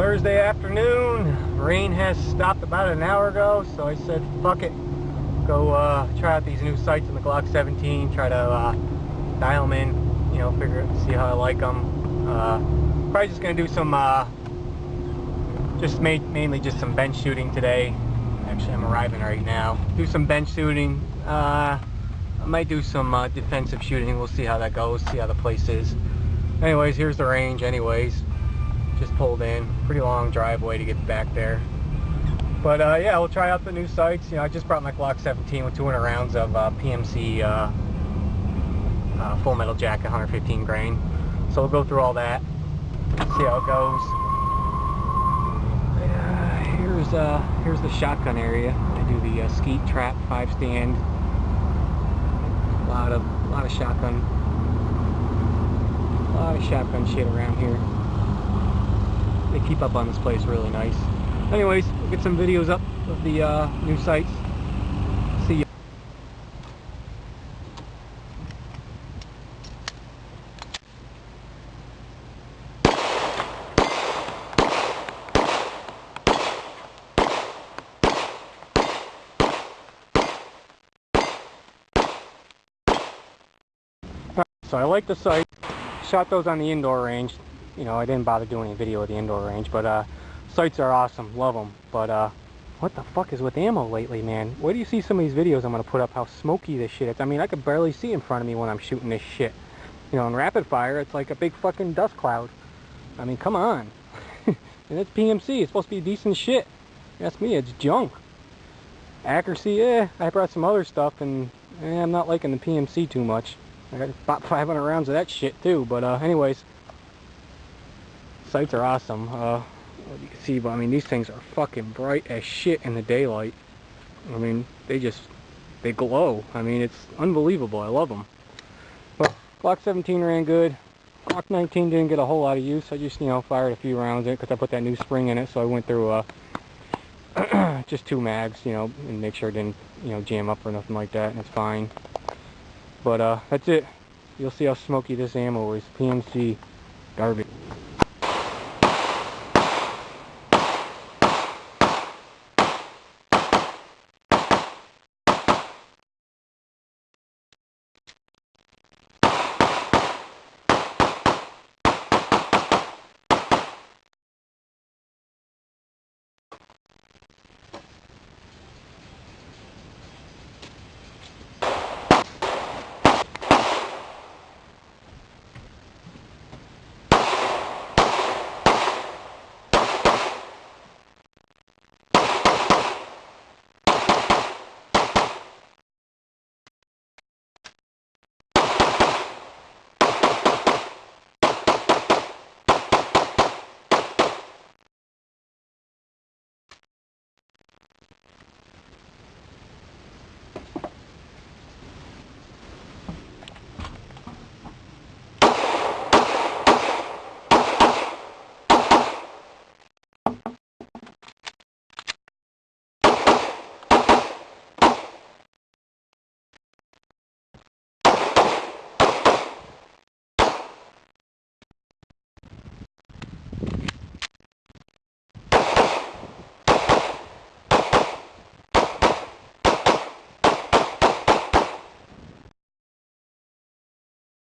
Thursday afternoon. Rain has stopped about an hour ago, so I said fuck it, go try out these new sights in the Glock 17, try to dial them in, you know, see how I like them. Probably just gonna do some mainly just some bench shooting today. Actually, I'm arriving right now. Do some bench shooting. I might do some defensive shooting. We'll see how that goes, see how the place is. Anyways, here's the range anyways. Just pulled in. Pretty long driveway to get back there. But yeah, we'll try out the new sights. You know, I just brought my Glock 17 with 200 rounds of PMC full metal jacket, 115 grain. So we'll go through all that, see how it goes. Here's the shotgun area. I do the skeet trap 5 stand. A lot of shotgun shit around here. They keep up on this place really nice. Anyways, we'll get some videos up of the new sights. See you. So I like the sight. Shot those on the indoor range. You know, I didn't bother doing a video of the indoor range, but sights are awesome, love them. But what the fuck is with ammo lately, man? Where do you see some of these videos I'm gonna put up? How smoky this shit is. I mean, I could barely see in front of me when I'm shooting this shit. You know, in rapid fire, it's like a big fucking dust cloud. I mean, come on. And it's PMC. It's supposed to be decent shit. That's me. It's junk. Accuracy, yeah. I brought some other stuff, and I'm not liking the PMC too much. I got about 500 rounds of that shit too, but anyways, sights are awesome. You can see, but I mean, these things are fucking bright as shit in the daylight. I mean, they glow. I mean, it's unbelievable. I love them. But Glock 17 ran good. Glock 19 didn't get a whole lot of use. I just, you know, fired a few rounds in it because I put that new spring in it, so I went through just 2 mags, you know, and make sure it didn't, you know, jam up or nothing like that, and it's fine. But that's it. You'll see how smoky this ammo is. PMC garbage.